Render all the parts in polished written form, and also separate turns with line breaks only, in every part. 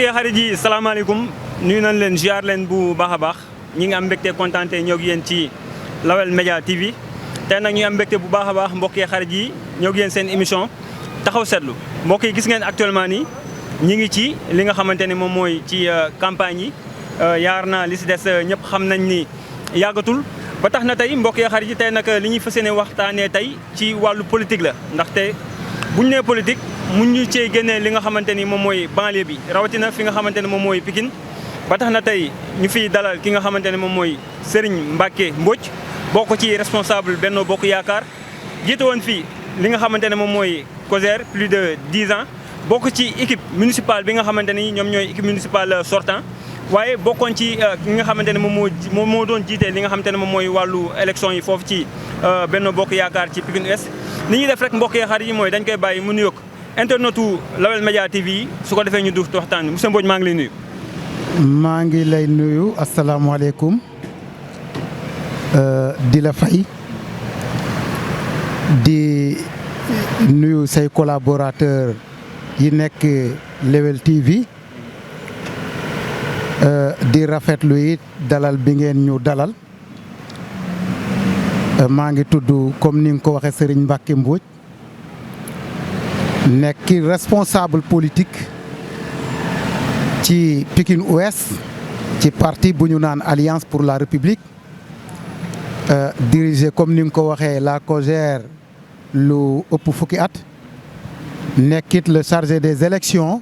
mbokk yi xarit yi salaamaaleykum nuyu nañ leen ziar leen bu baax a baax ñi ngi am mbégte kontaan ñëw ak yéen ci Lawel Média TV tey nag ñu am mbégte bu baax a baax mbokk yi xarit yi ñëw ak yéen seen émission taxaw seetlu mbokk yi gis ngeen actuellement nii ñi ngi ci li nga xamante ne moom mooy ci campagne yi yaar naa li si des ñëpp xam nañ ni yàggatul ba tax na tey mbokk yi xarit yi tey nag li ñuy fas yéene waxtaanee tey ci wàllu politique la ndaxte buñ nee politique mun ñu cee génnee li nga xamante ni moom mooy banlieue bi rawatina fi nga xamante ne moom mooy Pikine ba tax na tey ñu fiy dalal ki nga xamante ne moom mooy Serigne Mbacké Mbodj bokk ci responsable Benno Bokk Yaakaar jiite woon fii li nga xamante ne moom mooy COJER plus de 10 ans bokk ci équipe municipale bi nga xamante ni ñoom ñooy équipe municipale sortant waaye bokkoon ci ki nga xamante ne moom moo doon jiite li nga xamante ne moom mooy wàllu élection yi foofu ci Benno Bokk Yaakaar ci Pikine Ouest ni ñuy def rek mbokk yi xarit yi mooy dañ koy bàyyi mu nuyoog internetu Lawel Média TV yi su ko defee ñu duuf waxtaan bi monsieur Mbodj maa ngi lay nuyu.
maa ngi lay nuyu asalaamaaleykum di la fay di nuyu say collaborateur yi nekk Lawel TV di rafetlu it dalal bi ngeen ñu dalal maa ngi tudd comme ni nga ko waxee Serigne Mbacké Mbodj nekk responsable politique ci Pikine Ouest ci parti bu ñu naan Alliance pour la République dirigé comme ni nga ko waxee la COJER lu ëpp fukki at nekkit le chargé des élections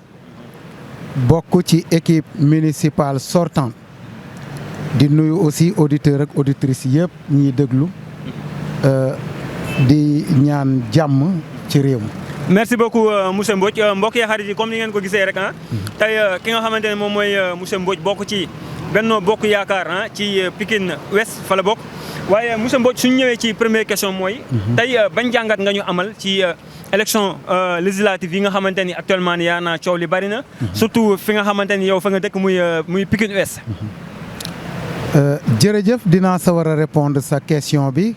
bokk ci équipe municipale sortante di nuyu aussi auditeurs ak auditrices yëpp ñiy déglu di ñaan jàmm ci réew mi.
merci beaucoup monsieur Mbodj mbokk yi xarit yi comme ni ngeen ko gisee rek tey ki nga xamante ne moom mooy monsieur Mbodj bokk ci Benno Bokk Yaakaar ci Pikine Ouest fa la bokk waaye monsieur Mbodj suñu ñëwee ci première question mooy. tey bañ jàngat nga ñu amal ci élection législative yi nga xamante ni actuellement ni yaa naa coow li bari na. surtout fi nga xamante ni yow fa nga dëkk muy Pikine Ouest.
jërëjëf dinaa sa war a répondre sa question bi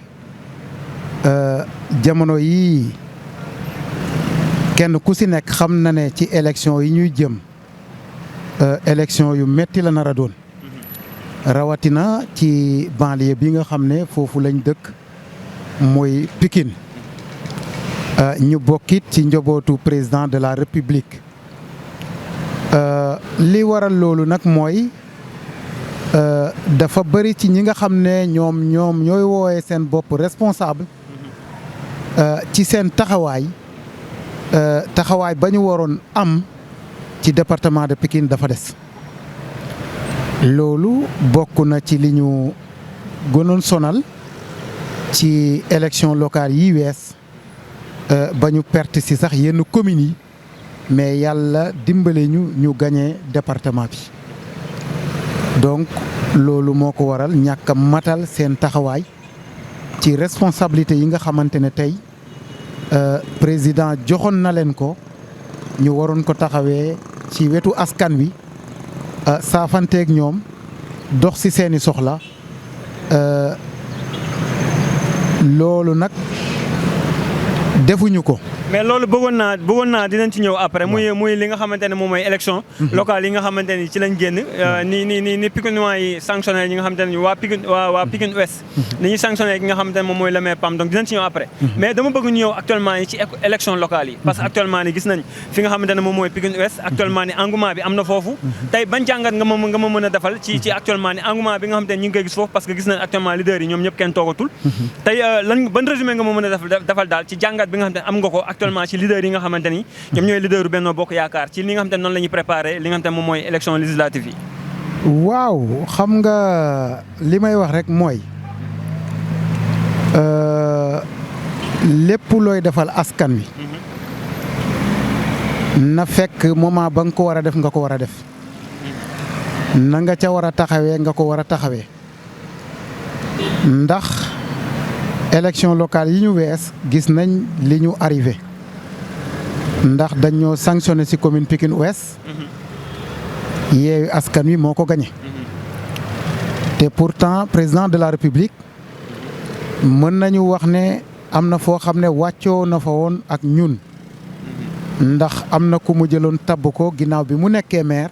jamono yii. kenn ku si nekk xam na ne ci élection yi ñuy jëm élection yu metti la nar a doon rawatina ci banlieue bi nga xam ne foofu lañ dëkk mooy Pikine ñu bokkit ci njobootu président de la République li waral loolu nag mooy dafa bëri ci ñi nga xam ne ñoom ñooy woowee seen bopp responsable ci seen taxawaay ba ñu waroon am ci département de Pikine dafa des loolu bokk na ci li ñu gënoon sonal ci élection locale yi wees ba ñu perte si sax yenn communes yi mais yàlla dimbale ñu gagné département bi donc loolu moo ko waral ñàkk a matal seen taxawaay ci responsabilité yi nga xamante ne tey président joxoon na leen ko ñu waroon ko taxawee ci wetu askan wi saafanteeg ñoom dox ci seeni soxla loolu nag defuñu ko.
mais loolu bëggoon naa dinañ ci ñëw après muy li nga xamante ne moom mooy élection locale yi nga xamante ni ci lañ génn ni Pikinois yi sanctionné ñi nga xamante ne waa Pikine Ouest ni ñuy sanctionné ki nga xamante ne moom mooy le maire Pam donc dinañ ci ñëw après mais dama bëgg ñu ñëw actuellement yi ci élection locale yi parce que actuellement ni gis nañ fi nga xamante ne moom mooy Pikine Ouest actuellement ni engouement bi am na foofu tey ban jàngat nga ma mën a defal ci actuellement ni engouement bi nga xamante ne ñu ngi koy gis foofu parce que gis nañ actuellement leaders yi ñoom ñëpp kenn toogatul tey ban résumé nga ma mën a defal daal ci jàngat bi nga xamante ne am nga ko actuellement ci leader yi nga xamante ni ñoom ñooy leaderu Benno Bokk Yaakaar ci li nga xamante ne noonu la ñuy préparé li nga xamante ne moom mooy élection législative yi.
waaw xam nga li may wax rek mooy lépp looy defal askan wi na fekk moment ba nga ko war a def nga ko war a def na nga ca war a taxawee nga ko war a taxawee ndax élection locale yi ñu wees gis nañ li ñu arrivé. ndax dañoo sanctionné ci commune Pikine Ouest Yewwi Askan Wi moo ko gagné te pourtant président de la République mën nañu wax ne am na foo xam ne wàccoo na fa woon ak ñun ndax am na ku mu jëloon tabb ko ginnaaw bi mu nekkee maire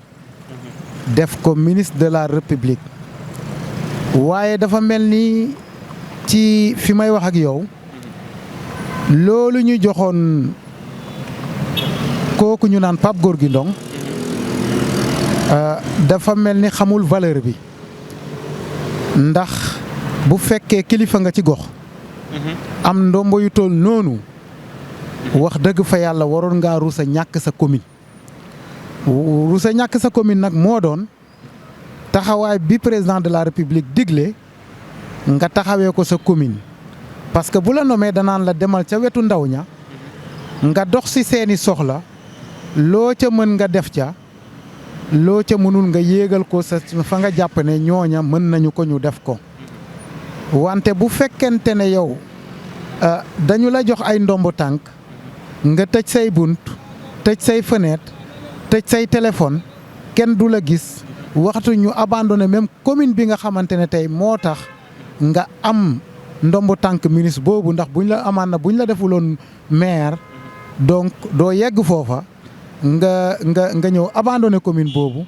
def ko ministre de la République waaye dafa mel ni ci fi may wax ak yow loolu ñu joxoon kooku ñu naan Pape Gorgui Ndong dafa mel ni xamul valeur bi ndax bu fekkee kilifa nga ci gox am ndombo yu toll noonu wax dëgg fa yàlla waroon ngaa rusa ñàkk sa commune rusa ñàkk sa commune nag moo doon taxawaay bi président de la république digle nga taxawee ko sa commune parce que bu la nomee danaan la demal ca wetu ndaw ña nga dox ci seeni soxla loo ca mën nga def ca loo ca mënul nga yéegal ko sa fa nga jàpp ne ñooña mën nañu ko ñu def ko wante bu fekkente ne yow dañu la jox ay ndombo tànk nga tëj say bunt tëj say fenêtre tëj say téléphone kenn du la gis waxtu ñu abandonné même commune bi nga xamante ne tey moo tax nga am ndombo tànk ministre boobu ndax buñ la amaan na buñ la defuloon maire donc doo yegg foofa nga ñëw abandonné commune boobu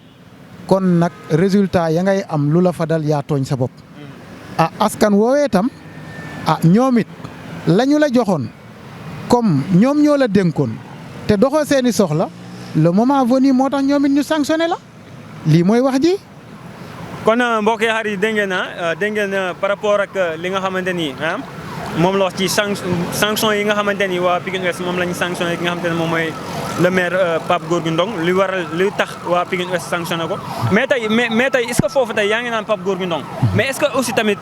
kon nag résultat ya ngay am lu la fa dal yaa tooñ sa bopp askan woowee tam ñoom it la ñu la joxoon comme ñoom ñoo la dénkoon te doxoo seeni soxla le moment venu moo tax ñoom it ñu sanctionné la lii mooy wax ji.
kon mbokk yi xarit dégg ngeen par rapport ak li nga xamante ni moom la wax ci sanction yi nga xamante ni waa Pikine Ouest moom la ñu sanctionné ki nga xamante ne moom mooy le maire Pape Gorgui Ndong li waral li tax waa Pikine Ouest sanctionné ko mais tey est-ce que foofu tey yaa ngi naan Pape Gorgui Ndong mais est-ce que aussi tamit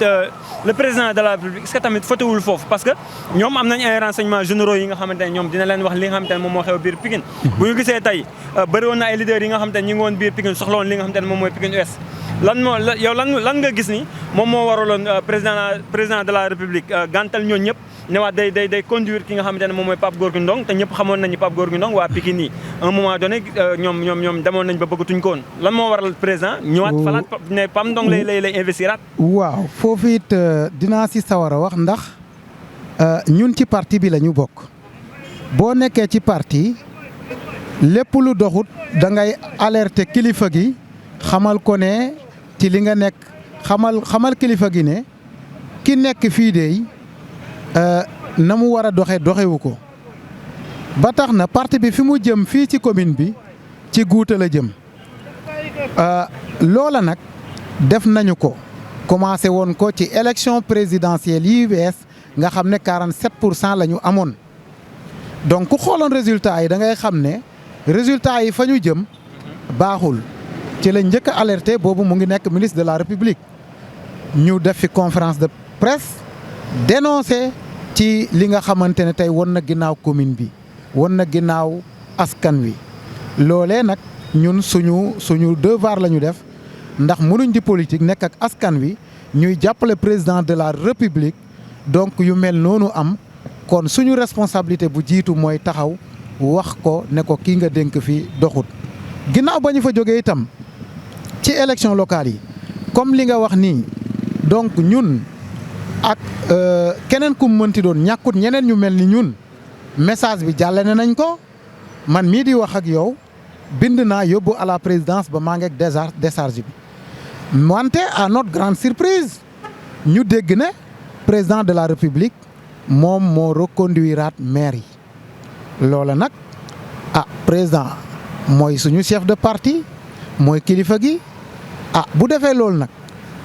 le président de la République est-ce que tamit fotewul foofu parce que ñoom am nañ ay renseignements généraux yi nga xamante ne ñoom dina leen wax li nga xamante ne moom moo xew biir Pikine bu ñu gisee tey bëri woon na ay leaders yi nga xamante ne ñu ngi woon biir Pikine soxla woon li nga xamante ne moom mooy Pikine Ouest lan nga gis ni moom moo waraloon président de la République gàntal ñooñu ñëpp newaat day conduire ki nga xamante ne moom mooy Pape Gorgui Ndong te ñëpp xamoon nañu Pape Gorgui Ndong waa Pikine yi à un moment donné ñoom demoon nañ ba bëggatuñ ko woon lan moo waral président ñëwaat falaat ne Pape Ndong lay investiraat.
waaw foofu it dinaa si sawar a wax ndax ñun ci parti bi la ñu bokk boo nekkee ci parti lépp lu doxut da ngay alerter kilifa gi xamal ko ne ci li nga nekk xamal kilifa gi ne ki nekk fii de na mu war a doxewu ko ba tax na parti bi fi mu jëm fii ci commune bi ci guuta la jëm loola nag def nañu ko commencé woon ko ci élection présidentielle yi wees nga xam ne 47% la ñu amoon donc ku xooloon résultat yi da ngay xam ne résultat yi fa ñu jëm baaxul ci la njëkk a alerté boobu mu ngi nekk ministre de la République ñu def fi conférence de presse dénoncé ci li nga xamante ne tey won na ginnaaw commune bi won na ginnaaw askan wi loolee nag ñun suñu devoir la ñu def ndax mënuñ di politique nekk ak askan wi ñuy jàppale président de la République donc yu mel noonu am kon suñu responsabilité bu jiitu mooy taxaw wax ko ne ko kii nga dénk fi doxut ginnaaw ba ñu fa jógee itam ci élection locale yi comme li nga wax nii donc ñun ak keneen ku mu mënti doon ñàkkut ñeneen ñu mel ni ñun message bi jàllale nañ ko man mii di wax ak yow bind naa yóbbu à la présidence ba maa ngi ak décharge bi wante à notre grande surprise ñu dégg ne président de la République moom moo reconduiraat maire yi loola nag président mooy suñu chef de parti mooy kilifa gi bu defee loolu nag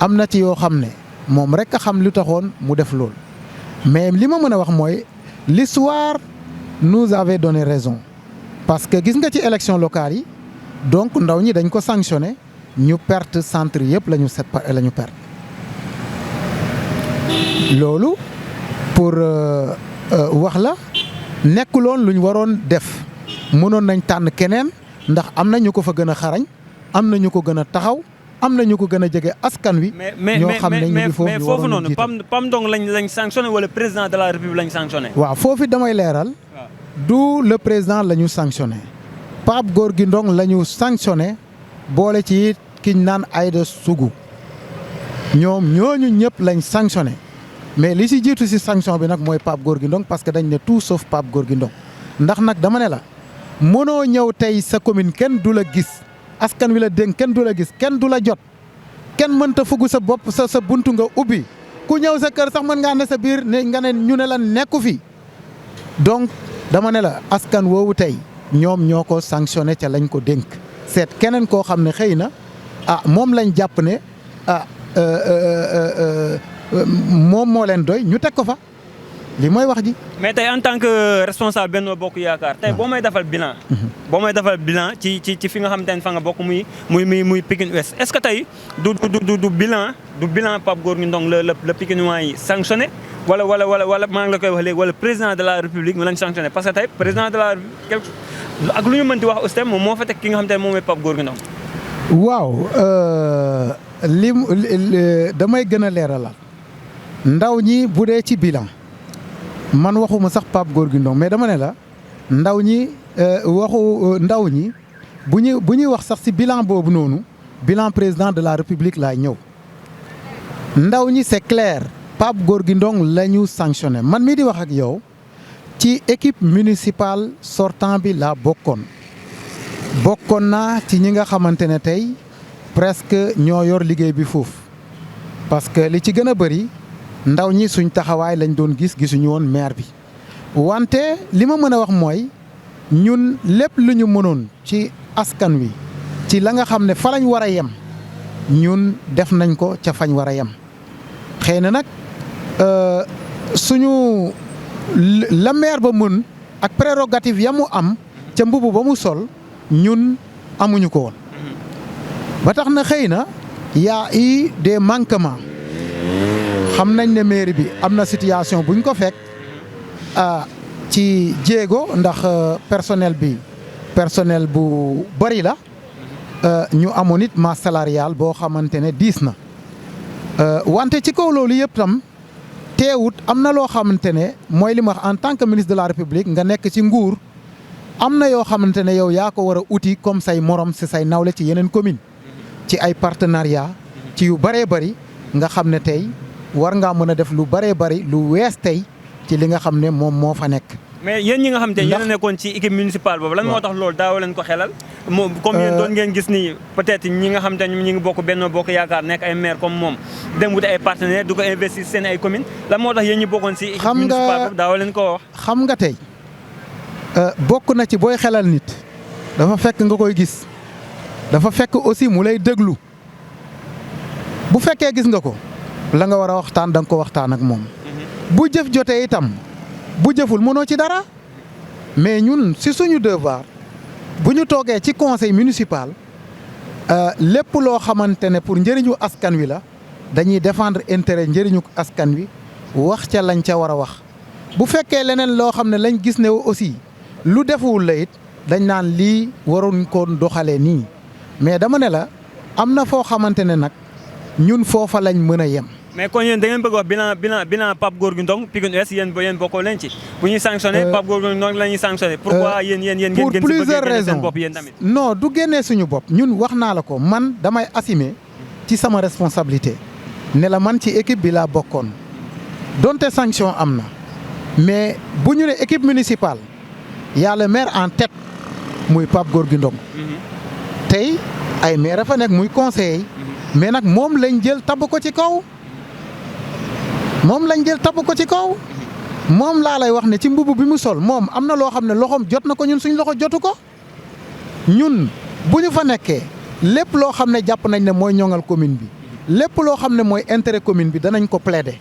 am na ci yoo xam ne moom rek a xam lu taxoon mu def loolu mais li ma mën a wax mooy l'histoire nous avait donné raison parce que gis nga ci élection locale yi donc ndaw ñi dañ ko sanctionné ñu perte centre yëpp la ñu perte loolu pour wax la nekkuloon lu ñu waroon def mënoon nañ tànn keneen ndax am na ñu ko fa gën a xarañ am na ñu ko gën a taxaw am na ñu ko gën a jege askan wi. ñoo xam ne ñu ngi foofu
mais foofu noonu Pape Ndong lañ sanctionné wala président de la République lañ sanctionné.
waaw foofu damay leeral. du le président la ñu sanctionné. Pape Gorgui Ndong la ñu sanctionné boole ci kiñ naan Aïda Sougou ñoom ñooñu ñëpp lañ sanctionné mais li si jiitu si sanction bi nag mooy Pape Gorgui Ndong parce que dañ ne tout sauf Pape Gorgui Ndong ndax nag dama ne la mënoo ñëw tey sa commune kenn du la gis askan wi la dénk kenn du la gis kenn du la jot kenn mënta fugg sa bopp sa buntu nga ubbi ku ñëw sa kër sax mën ngaa ne sa biir ne nga ne ñu ne la nekku fi donc dama ne la askan woowu tey ñoom ñoo ko sanctionné ca lañ ko dénk seet keneen koo xam ne xëy na moom lañ jàpp ne moom moo leen doy ñu teg ko fa li mooy wax ji.
mais tey en tant que responsable Benno Bokk Yaakaar tey boo may defal bilan. boo may defal bilan ci fi nga xamante ne fa nga bokk muy Pikine Ouest est-ce que tey du bilan Pape Gorgui Ndong la Pikinois yi sanctionné wala maa ngi la koy wax léegi wala président de la République mu lañ sanctionné parce que tey président de la République ak lu ñu mënti wax aussi moom moo fa teg ki nga xamante ne moom mooy Pape Gorgui Ndong.
waaw damay gën a leeralal ndaw ñi bu dee ci bilan. man waxuma sax Pape Gorgui Ndong mais dama ne la ndaw ñi ndaw ñi bu ñuy wax sax ci bilan boobu noonu bilan président de la République laay ñëw ndaw ñi c'est clair Pape Gorgui Ndong la ñu sanctionné man mii di wax ak yow ci équipe municipale sortant bi laa bokkoon naa ci ñi nga xamante ne tey presque ñoo yor liggéey bi foofu parce que li ci gën a bëri ndaw ñi suñ taxawaay lañ doon gisuñu woon maire bi wante li ma mën a wax mooy ñun lépp lu ñu mënoon ci askan wi ci la nga xam ne fa lañ war a yem ñun def nañ ko ca fañ war a yem xëy na nag suñu la maire ba mën ak prérogative ya mu am ca mbubu ba mu sol ñun amuñu ko woon ba tax na xëy na y a eu des manquements xam nañ ne mairie bi am na situation buñ ko fekk ci jéego ndax personnel bu bari la ñu amoon it masse salariale boo xamante ne diis na wante ci kaw loolu yëpp tam teewut am na loo xamante ne mooy li ma wax en tant que ministre de la République nga nekk ci nguur am na yoo xamante ne yow yaa ko war a uti comme say morom si say nawle ci yeneen commune ci ay partenariat ci yu bëree bëri nga xam ne tey war ngaa mën a def lu bëree bëri lu wees tey ci li nga xam ne moom moo fa nekk.
mais yéen ñi nga xam te yéen a nekkoon ci équipe municipale boobu lan moo tax loolu daaw leen ko xelal moom comme yéen doon ngeen gis ni peut-être ñi nga xam te ñi ngi bokk Benno Bokk Yaakaar nekk ay maire comme moom dem wuti ay partenaires du ko investir seen ay communes lan moo tax yéen ñi bokkoon ci équipe municipale boobu daaw leen ko wax.
xam nga tey bokk na ci booy xelal nit dafa fekk nga koy gis dafa fekk aussi mu lay déglu bu fekkee gis nga ko la nga war a waxtaan da nga ko waxtaan ak moom. bu jëf jotee itam bu jëful mënoo ci dara mais ñun si suñu devoir bu ñu toogee ci conseil municipal lépp loo xamante ne pour njëriñu askan wi la dañuy défendre intérêt njëriñu askan wi wax ca lañ ca war a wax. bu fekkee leneen loo xam ne lañ gis ne aussi lu defuwul la it dañ naan lii waruñ ko doxalee nii mais dama ne la am na foo xamante ne nag ñun foofa lañ mën a yem.
mais kon yéen da ngeen bëgg wax bilan Pape Gorgui Ndong Pikine Ouest yéen bokkoo leen ci bu ñuy sanctionné Pape Gorgui Ndong la ñuy sanctionné. pourquoi yéen ngeen
pour plusieurs raisons
seen bopp yéen tamit.
non du génnee suñu bopp ñun wax naa la ko man damay assumer ci sama responsabilité ne la man ci équipe bi laa bokkoon donte sanction am na mais bu ñu ne équipe municipale y a le maire en tête muy Pape Gorgui Ndong tey ay maire a fa nekk muy conseiller mais nag moom lañ jël tabb ko ci kaw. moom lañ jël tabb ko ci kaw moom laa lay wax ne ci mbubu bi mu sol moom am na loo xam ne loxoom jot na ko ñun suñ loxo jotu ko ñun bu ñu fa nekkee lépp loo xam ne jàpp nañ ne mooy ñoŋal commune bi lépp loo xam ne mooy intérêt commune bi danañ ko plaider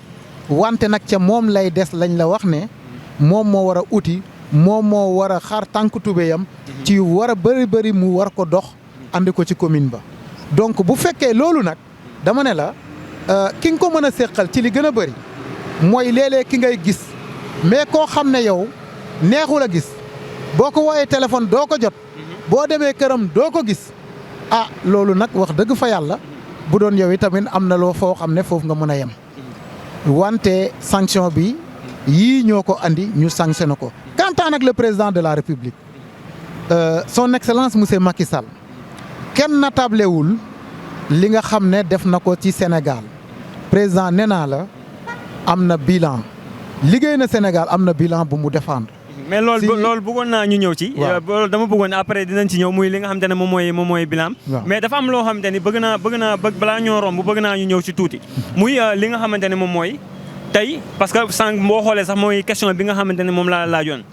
wante nag ca moom lay des lañ la wax ne moom moo war a uti moom moo war a xaar tànk tubéyam ci war a bëri mu war ko dox andi ko ci commune ba donc bu fekkee loolu nag dama ne la ki nga ko mën a séqal ci li gën a bëri mooy léeg-léeg ki ngay gis mais koo xam ne yow neexul a gis boo ko wooyee téléphone doo ko jot boo demee këram doo ko gis loolu nag wax dëgg fa yàlla bu doon yow itamit am na loo foo xam ne foofu nga mën a yem wante sanction bi yii ñoo ko andi ñu sanctionné ko. quant à nag le président de la République son excellence monsieur Macky Sall kenn natablewul li nga xam ne def na ko ci Sénégal président nee naa la am na bilan liggéey na Sénégal am na bilan bu mu défendre
mais loolu bëggoon naa ñu ñëw ci. loolu dama bëggoon après dinañ ci ñëw muy li nga xamante ne moom mooy bilan. mais dafa am loo xamante ni bëgg naa balaa ñoo romb bëgg naa ñu ñëw ci tuuti. muy li nga xamante ne moom mooy tey parce que sànq boo xoolee sax mooy question bi nga xamante ne moom laa laajoon.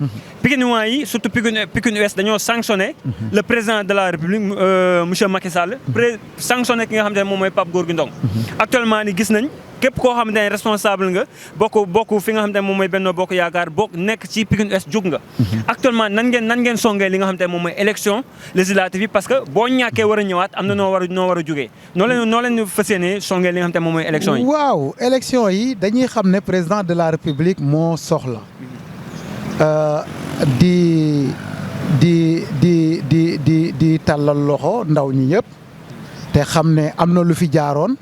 Pikinois yi surtout Pikine Ouest dañoo sanctionné le président de la République monsieur Macky Sall. sanctionné ki nga xamante ne moom mooy Pape Gorgui Ndong. actuellement ni gis nañ képp koo xamante ne responsable nga bokk fi nga xamante ne moom mooy Benno Bokk Yaakaar nekk ci Pikine Ouest jóg nga. actuellement nan ngeen songee li nga xamante ne moom mooy élection législative yi parce que boo ñàkkee war a ñëwaat am na noo war a jógee noo leen fas yéenee songee li nga xamante ne moom mooy élection yi.
waaw élection yi dañuy xam ne président de la République moo soxla. di tàllal loxo ndaw ñi ñëpp te xam ne am na lu fi jaaroon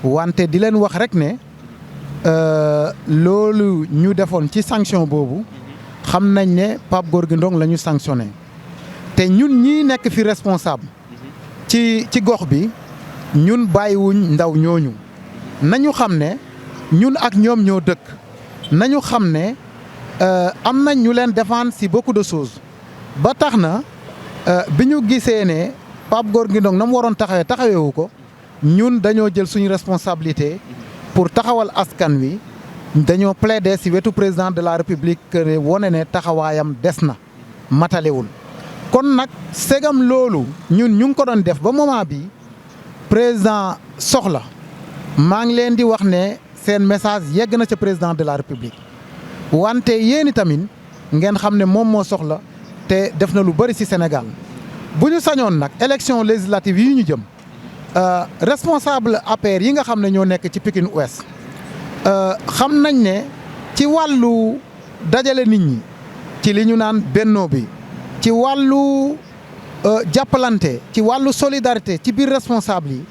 wante di leen wax rek ne loolu ñu defoon ci sanction boobu xam nañ ne Pape Gorgui Ndong la ñu sanctionné te ñun ñii nekk fi responsable ci gox bi ñun bàyyiwuñ ndaw ñooñu nañu xam ne ñun ak ñoom ñoo dëkk nañu xam ne am nañ ñu leen défendre si beaucoup de choses ba tax na bi ñu gisee ne Pape Gorgui Ndong na mu waroon taxaweewu ko ñun dañoo jël suñu responsabilité pour taxawal askan wi dañoo plaider si wetu président de la République que wone ne taxawaayam des na matalewul kon nag segam loolu ñun ñu ngi ko doon def ba moment bi président soxla maa ngi leen di wax ne seen message yegg na ca président de la République wante yéen itamit ngeen xam ne moom moo soxla te def na lu bëri ci Sénégal bu ñu sañoon nag élection législative yi ñu jëm responsable APR yi nga xam ne ñoo nekk ci Pikine Ouest xam nañ ne ci wàllu dajale nit ñi ci li ñu naan bennoo bi ci wàllu jàppalante ci wàllu solidarité ci biir responsable yi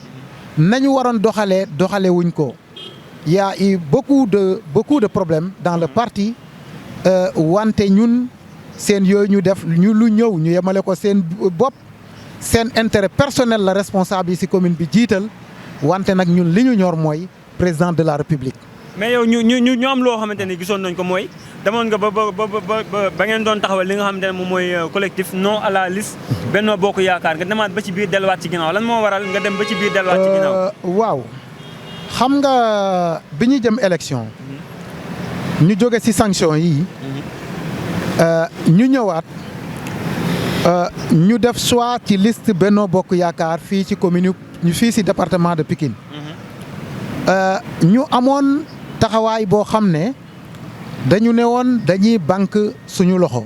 nañu waroon doxalee wuñ ko. Il y a eu beaucoup de problèmes dans le parti wante ñun seen yooyu ñu def ñu lu ñëw ñu yemale ko seen bopp seen intérêt personnel la responsable yi ci commune bi jiital wante nag ñun li ñu ñor mooy président de la République.
mais yow ñu am loo xamante ni gisoon nañ ko mooy demoon nga ba ngeen doon taxawal li nga xamante ne moom mooy collectif non à la liste Benno Bokk Yaakaar nga demaat ba ci biir delluwaat ci ginnaaw lan moo waral nga dem ba ci biir delluwaat ci ginnaaw.
waaw. xam nga bi ñu jëm élection ñu jóge ci sanction yi ñu ñëwaat ñu def choix ci liste Benno Bokk Yaakaar fii ci commune fii ci département de Pikine ñu amoon taxawaay boo xam ne dañu ne woon dañuy banque suñu loxo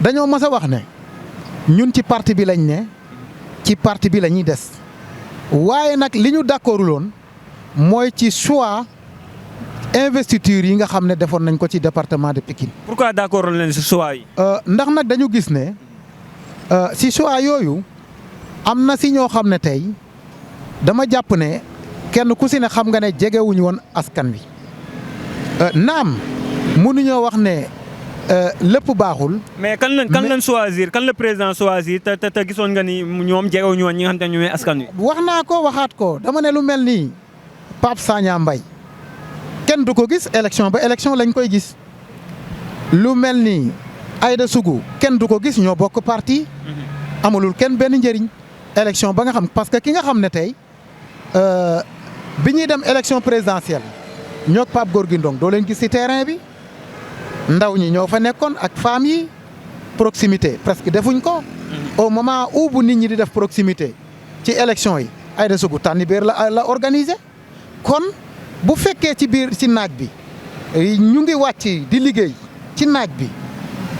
dañoo mës a wax ne ñun ci parti bi lañ ne ci parti bi la ñuy des waaye nag li ñu d'accorduloon mooy ci choix investiture yi nga xam ne defoon nañ ko ci département de Pikine.
pourquoi d'accord leen ci choix yi.
ndax nag dañu gis ne ci choix yooyu am na ci ñoo xam ne tey dama jàpp ne kenn ku ci ne xam nga ne jegewuñu woon askan wi naam mënuñoo wax ne lépp baaxul.
mais kan lañ choisir kan la président choisir te gisoon nga ni ñoom jegewuñu woon ñi nga xam te ne ñooy askan wi.
wax naa ko waxaat ko dama ne lu mel nii Pape Sagna Mbaye kenn du ko gis élection ba élection lañ koy gis lu mel ni Aïda Sougou kenn du ko gis ñoo bokk parti amulul kenn benn njëriñ élection ba nga xam parce que ki nga xam ne tey bi ñuy dem élection présidentielle ñoog Pape Gorgui Ndong doo leen gis ci terrain bi ndaw ñi ñoo fa nekkoon ak femmes yi proximité presque defuñ ko au moment où bu nit ñi di def proximité ci élection yi Aïda Sougou tànni biir la organiser kon bu fekkee ci biir ci naaj bi ñu ngi wàcc di liggéey ci naaj bi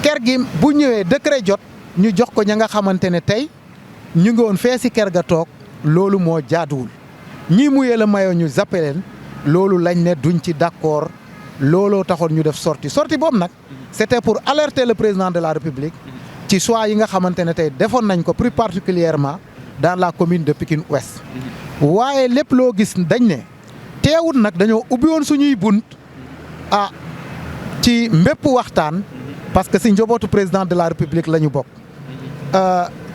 ker gi bu ñëwee décret jot ñu jox ko ña nga xamante ne tey ñu ngi woon fee si ker ga toog loolu moo jaaduwul ñii muyee la mayoo ñu zappe leen loolu lañ ne duñ ci d'accord looloo taxoon ñu def sortie boobu nag c'était pour alerter le président de la République ci choix yi nga xamante ne tey defoon nañ ko plus particulièrement dans la commune de Pikine Ouest waaye lépp loo gis dañ ne teewut nag dañoo ubbi woon suñuy bunt ci mbépp waxtaan parce que si njobootu président de la République la ñu bokk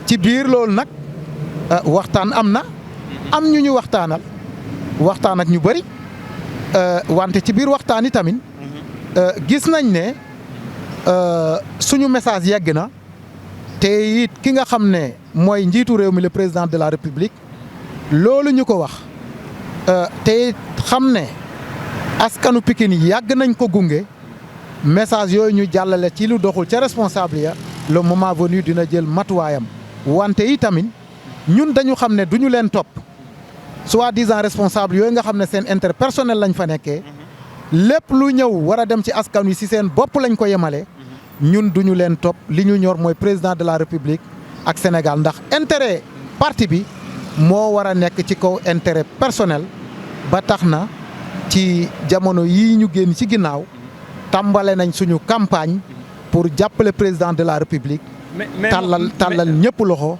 ci biir loolu nag waxtaan am na am ñu waxtaan ak ñu bëri wante ci biir waxtaan yi tamit gis nañ ne suñu message yegg na te it ki nga xam ne mooy njiitu réew mi le président de la république loolu ñu ko wax te xam ne askanu Pikine yàgg nañ ko gunge message yooyu ñu jàllale ci lu doxul ca responsable ya le moment venu dina jël matuwaayam wante yi tamit ñun dañu xam ne duñu leen topp soi-disant responsable yooyu nga xam ne seen intérêt personnel lañ fa nekkee lépp lu ñëw war a dem ci askan wi si seen bopp lañ ko yemale ñun duñu leen topp li ñu ñor mooy président de la république ak Sénégal ndax intérêt parti bi moo war a nekk ci kaw intérêt personnel ba tax na ci jamono yii ñu génn ci ginnaaw tàmbale nañ suñu campagne pour jàppale président de la république. tàllal ñëpp loxo.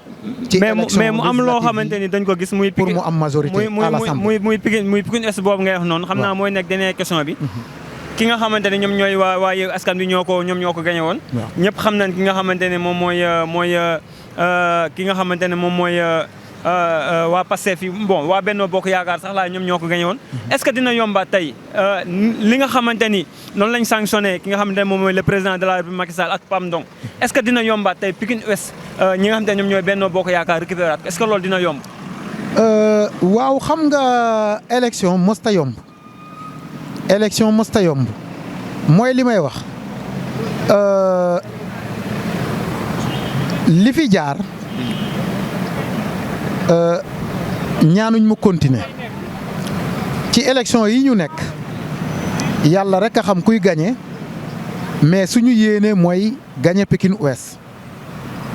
ci élection
mais mu am loo xamante ni dañ ko gis muy.
pour mu am majorité à l'Assemblée
muy Pikine Est boobu ngay wax noonu. xam naa mooy nekk dernière question bi. ki nga xamante ne ñoom ñooy waa Yewwi Askan Wi ñoo ko gañe woon. ñëpp xam nañ ki nga xamante ne moom mooy ki nga xamante ne moom mooy waa Pastef yi bon waa Benno Bokk Yaakaar sax laa ñoom ñoo ko gañe woon. est-ce que dina yombaat tey li nga xamante ni noonu lañ sanctionné ki nga xamante ne moom mooy le président de la République Macky Sall ak Pam Ndong est-ce que dina yombaat tey Pikine Ouest ñi nga xamante ne ñoom ñooy Benno Bokk Yaakaar récupéraat est-ce que loolu dina yomb.
waaw xam nga élection mosta yomb. élection mosta yomb mooy li may wax li fi jaar ñaanuñ mu continuer ci élection yi ñu nekk yàlla rek a xam kuy gagné mais suñu yéene mooy gagné Pikine Ouest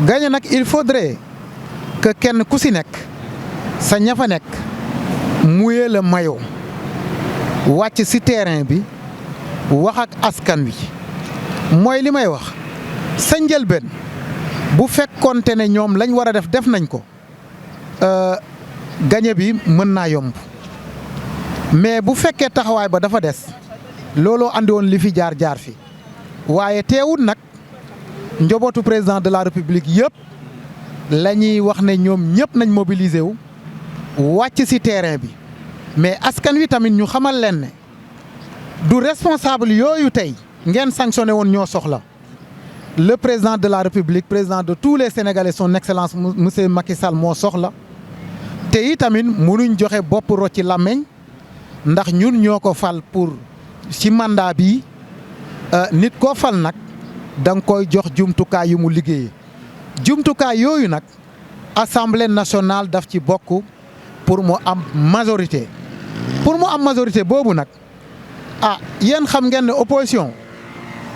gagné nag il faudrait que kenn ku si nekk sa ña fa nekk muyee la maillot wàcc ci terrain bi wax ak askan wi mooy li may wax sa njëlbeen bu fekkoonte ne ñoom lañ war a def nañ ko gañe bi mën naa yomb mais bu fekkee taxawaay ba dafa des looloo andi woon li fi jaar fi waaye teewul nag njobootu président de la république yëpp la ñuy wax ne ñoom ñëpp nañ mobiliser wu wàcc ci terrain bi mais askan wi tamit ñu xamal leen ne du responsable yooyu tey ngeen sanctionné woon ñoo soxla le président de la république président de tous les sénégalais son excellence monsieur Macky Sall moo soxla te i tamit mënuñ joxe bopp ro ci làmmeñ ndax ñun ñoo ko fal pour ci mandat bi nit koo fal nag da nga koy jox jumtukaay yu mu liggéeyee jumtukaay yooyu nag assemblée nationale daf ci bokk pour mu am majorité boobu nag yéen xam ngeen ne opposition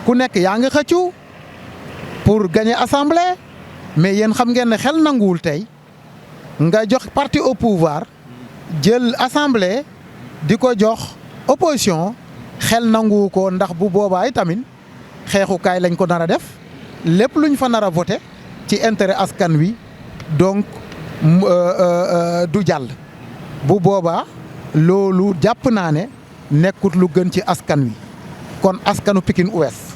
ku nekk yaa ngi xëccu pour gagner assemblée mais yéen xam ngeen ne xel nanguwul tey nga jox parti au pouvoir jël assemblée di ko jox opposition xel nanguwu ko ndax bu boobaa tamit xeexukaay lañ ko nar a def lépp luñ fa nar a voté ci intérêt askan wi donc du jàll bu boobaa loolu jàpp naa ne nekkut lu gën ci askan wi kon askanu Pikine Ouest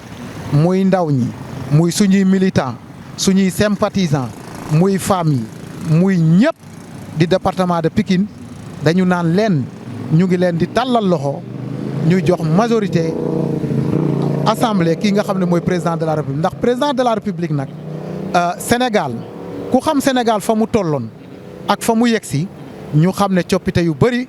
muy ndaw ñi muy suñuy militant suñuy sympathisant muy femmes yi muy ñëpp di département de Pikine dañu naan leen ñu ngi leen di tàllal loxo ñu jox majorité assemblée kii nga xam ne mooy président de la république ndax président de la république nag Sénégal ku xam Sénégal fa mu tolloon ak fa mu yegsi ñu xam ne coppite yu bëri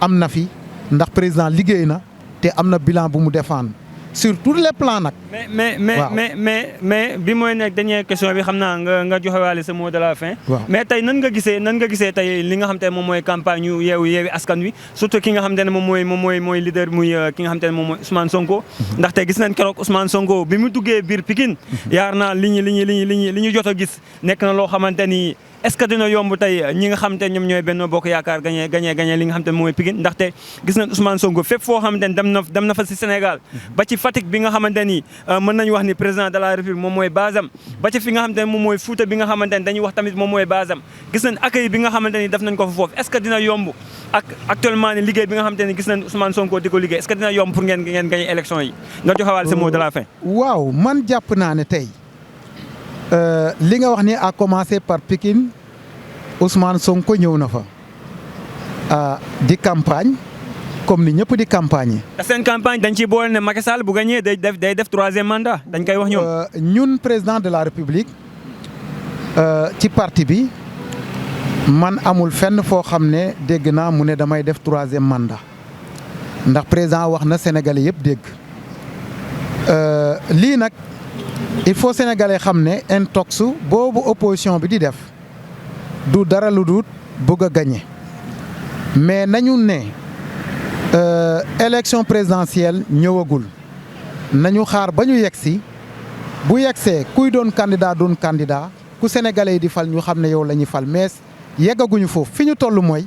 am na fi ndax président liggéey na te am na bilan bu mu défendre sur tous les plans nag. mais
bi mooy nekk dernière question bi xam naa nga joxe waale sa mot de la fin. mais tey nan nga gisee tey li nga xam te ne moom mooy campagne yu yeewi askan wi surtout ki nga xam te ne moom mooy leader muy ki nga xam te ne moom mooy Ousmane Sonko. ndaxte gis nañ keroog Ousmane Sonko bi mu duggee biir Pikine yaar naa li ñu jot a gis nekk na loo xamante ni. est-ce que dina yomb tey ñi nga xam te ñoom ñooy Benno Bokk Yaakaar gagné li nga xam te mooy Pikine ndaxte gis nañ Ousmane Sonko fépp foo xamante ni dem na fa ci Sénégal ba ci Fatick bi nga xamante ni mën nañu wax ni président de la République moom mooy basam ba ci fi nga xamante ni moom mooy Fouta bi nga xamante ni dañuy wax tamit moom mooy basam gis nañ accueil bi nga xamante ni def nañ ko fa foofu est-ce que dina yomb ak actuellement ni liggéey bi nga xamante ni gis nañ Ousmane Sonko di ko liggéey est-ce que dina yomb pour ngeen gagné élection yi nga joxewaale sa mot de la fin.
waaw man jàpp naa ne tey li nga wax ni a commencé par Pikine Ousmane Sonko ñëw na fa di campagne comme ni ñëpp di campagne.
te seen campagne dañ ciy boole ne Macky Sall bu gagné day def troisième mandat dañ koy wax ñoom.
ñun président de la République ci parti bi man amul fenn foo xam ne dégg naa mu ne damay def troisième mandat ndax président wax na Sénégalais yëpp dégg lii nag il faut Sénégalais xam ne intox boobu opposition bi di def du dara lu dul bëgg a gagné mais nañu ne élection présidentielle ñëwagul nañu xaar ba ñu yegsi bu yegsee kuy doon candidat ku Sénégalais yi di fal ñu xam ne yow la ñuy fal mais yeggaguñu foofu fi ñu toll mooy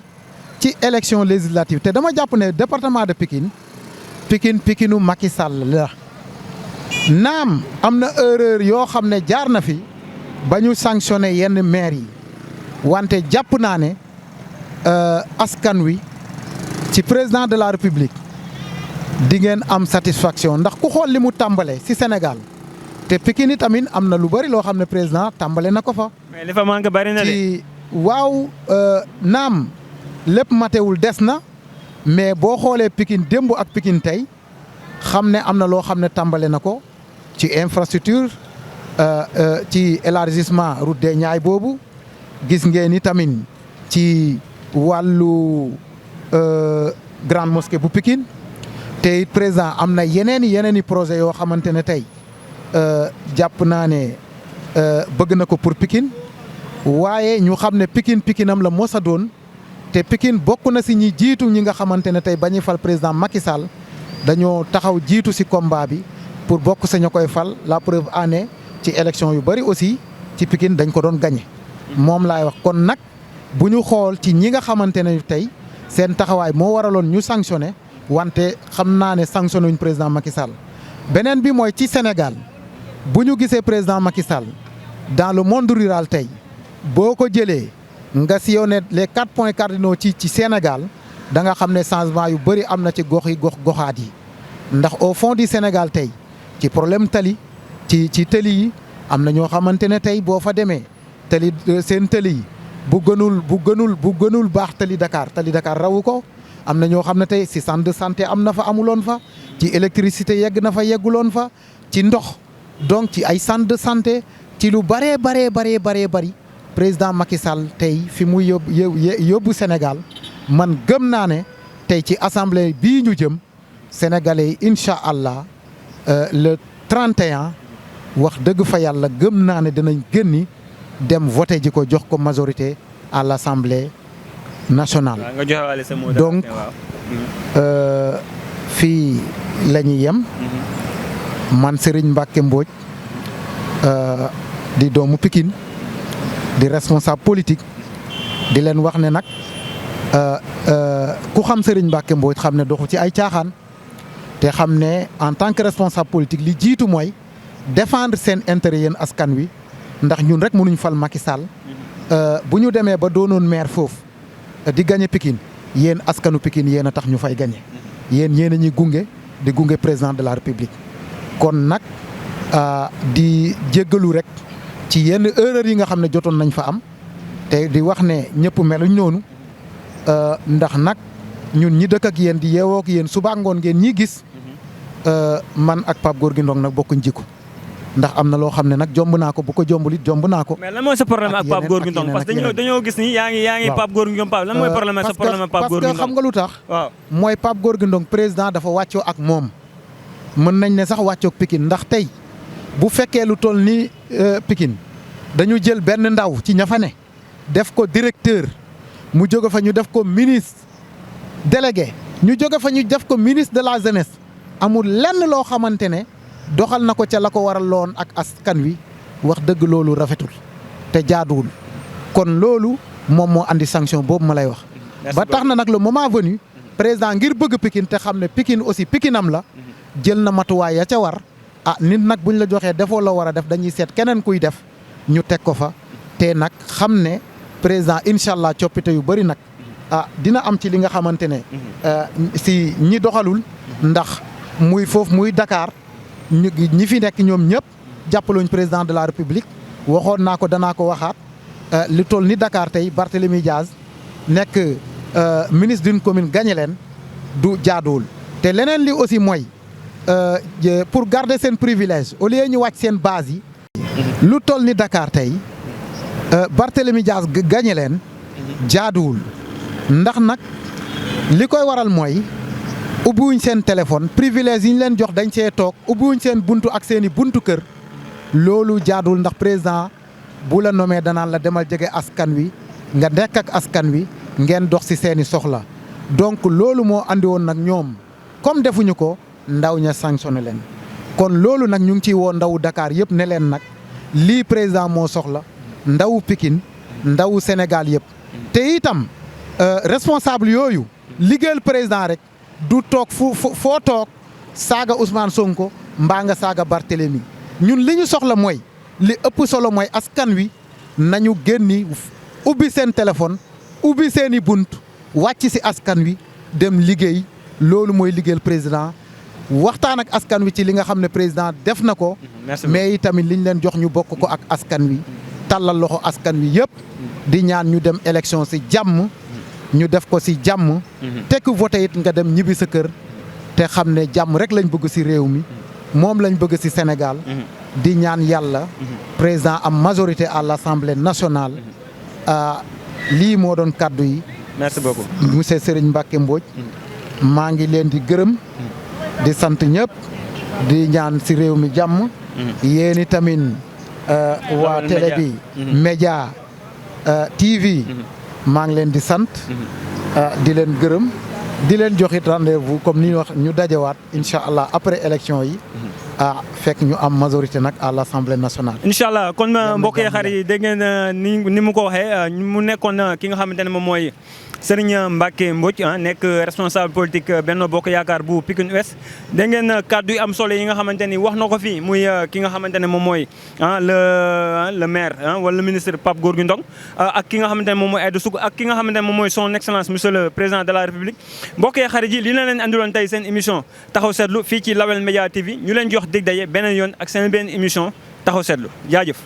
ci élection législative te dama jàpp ne département de Pikine Macky Sall la naam am na erreur yoo xam ne jaar na fi ba ñu sanctionné yenn maire yi wante jàpp naa ne askan wi ci président de la République di ngeen am satisfaction ndax ku xool li mu tàmbale ci Sénégal te Pikine tamit am na lu bari loo xam ne président tàmbale na ko fa.
mais li fa manqué bari na de.
waaw naam lépp matewul des na mais boo xoolee Pikine démb ak Pikine tey xam ne am na loo xam ne tàmbale na ko ci infrastructure ci élargissement route des Niayes boobu gis ngeen ni tamit ci wàllu grande mosquée bu Pikine te it président am na yeneen i projet yoo xamante ne tey jàpp naa ne bëgg na ko pour Pikine waaye ñu xam ne Pikinam la mos a doon te Pikine bokk na si ñi jiitu ñi nga xamante ne tey ba ñuy fal président Macky Sall dañoo taxaw jiitu si combat bi pour bokk sa ñu koy fal la preuve en est ci élection yu bëri aussi ci Pikine dañ ko doon gagné. moom laay wax kon nag bu ñu xool ci ñi nga xamante ne tey seen taxawaay moo waraloon ñu sanctionné wante xam naa ne sanctionné wuñ président Macky Sall beneen bi mooy ci Sénégal bu ñu gisee président Macky Sall dans le monde rural tey. boo ko jëlee nga sillonné les 4 points cardinaux ci Sénégal da nga xam ne changement yu bëri am na ci goxaat yi ndax au fond du Sénégal tey ci problème tali ci tali yi am na ñoo xamante ne tey boo fa demee tali seen tali yi bu gënul baax tali Dakar rawu ko am na ñoo xam ne tey si centre de santé am na fa amuloon fa ci électricité yegg na fa yegguloon fa ci ndox donc ci ay centre de santé ci lu bëree bëri président Macky Sall tey fi mu yóbbu Sénégal man gëm naa ne tey ci assemblée bii ñu jëm sénégalais yi incha allah le 31 wax dëgg fa yàlla gëm naa ne dinañ génni dem voté ji ko jox ko majorité à l' assemblée nationale. donc fii la ñuy yem. man Serigne Mbacké Mbodj di doomu Pikine. di responsable politique di leen wax ne nag ku xam Serigne Mbacké Mbodj xam ne doxu ci ay caaxaan te xam ne en tant que responsable politique li jiitu mooy défendre seen intérêt yéen askan wi ndax ñun rek mënuñ fal Macky Sall bu ñu demee ba doonoon maire foofu di gagné Pikine yéen askanu Pikine yéen a tax ñu fay gagné yéen a ñuy gunge président de la République kon nag di jéggalu rek. ci yenn erreur yi nga xam ne jotoon nañ fa am te di wax ne ñëpp meluñ noonu ndax nag ñun ñi dëkk ak yéen di yeewoo ak yéen suba ngoon ngeen ñi gis man ak Pape Gorgui Ndong nag bokkuñ jikko ndax am na loo xam ne nag jomb naa ko bu ko jombul it jomb naa ko.
mais lan mooy sa problème ak Pape Gorgui Ndong parce que dañoo gis ni yaa ngi Pape Gorgui Ndong lan mooy problème ak sa problème ak Pape Gorgui Ndong
parce que xam nga lu tax.
waaw
mooy Pape Gorgui Ndong président dafa wàccoo ak moom mën nañ ne sax wàccoog Pikine ndax tey bu fekkee lu toll ni Pikine dañu jël benn ndaw ci ña fa ne def ko directeur mu jóge fa ñu def ko ministre délégué ñu jóge fa ñu def ko ministre de la jeunesse amul lenn loo xamante ne doxal na ko ca la ko waral loon ak askan wi wax dëgg loolu rafetul te jaaduwul kon loolu moom moo andi sanction boobu ma lay wax. ba tax na nag le moment venu président ngir bëgg Pikine te xam ne Pikine aussi Pikinam la jël na matuwaay ya ca war nit nag buñ la joxee defoo la war a def dañuy seet keneen kuy def ñu teg ko fa te nag xam ne président incha allah coppite yu bëri nag dina am ci li nga xamante ne si ñi doxalul ndax muy foofu muy Dakar ñi fi nekk ñoom ñëpp jàppaluñ président de la République waxoon naa ko danaa ko waxaat li toll ni Dakar tey Barthélémy Diaz nekk ministre d'une commune gagné leen du jaaduwul te leneen li aussi mooy pour garder seen privilège au lieu ñu wàcc seen base yi. lu toll ni Dakar tey Barthélémy Dias gagné leen jaaduwul ndax nag li koy waral mooy ubbiwuñ seen téléphone privilège yi ñu leen jox dañ see toog ubbiwuñ seen buntu ak seen i buntu kër loolu jaaduwul ndax président bu la nommé danaan la demal jege askan wi nga nekk ak askan wi ngeen dox ci seeni soxla donc loolu moo andi woon nag ñoom comme defuñu ko ndaw ña sanctionné leen kon loolu nag ñu ngi ciy woo ndawu Dakar yëpp ne leen nag lii président moo soxla ndawu Pikine ndawu Sénégal yëpp te itam responsable yooyu liggéeyal président rek du toog foo toog saaga Ousmane Sonko mbaa nga saaga Barthélémy ñun li ñu soxla mooy li ëpp solo mooy askan wi nañu génni ubbi seen téléphone ubbi seen i bunt wàcc ci askan wi dem liggéey loolu mooy liggéeyal président waxtaan ak askan wi ci li nga xam ne président def na ko. mais itamit liñ leen jox ñu bokk ko ak askan wi tàllal loxo askan wi yëpp di ñaan ñu dem élection ci jàmm ñu def ko ci jàmm te ku voté it nga dem ñibbi sa kër te xam ne jàmm rek lañ bëgg ci réew mi moom lañ bëgg ci Sénégal di ñaan yàlla président am majorité à l'Assemblée nationale lii moo doon kàddu yi.
merci beaucoup
monsieur Serigne Mbacké Mbodj maa ngi leen di gërëm di sant ñëpp di ñaan ci réew mi jàmm yéen i tamit waa télé bi Média TV maa ngi leen di sant di leen gërëm di leen joxit rendez-vous comme ni wax ñu dajewaat incha allah après élection yi fekk ñu am majorité nag à l'Assemblée nationale.
incha allah kon mbokk yi xarit yi dégg ngeen ni mu ko waxee mu nekkoon ki nga xamante ne moom mooy Serigne Mbacké Mbodj nekk responsable politique Benno Bokk Yaakaar bu Pikine Ouest dégg ngeen kàddu yi am solo yi nga xamante ni wax na ko fii muy ki nga xamante ne moom mooy le maire wala le ministre Pape Gorgui Ndong ak ki nga xamante ne moom mooy Aïda Sougou ak ki nga xamante ne moom mooy son excellence monsieur le président de la république mbokk yi xarit yi li na leen andiloon tey seen émission taxaw seetlu fii ci Lawel Média TV ñu leen jox dig daje beneen yoon ak seen benn émission taxaw seetlu jaajëf.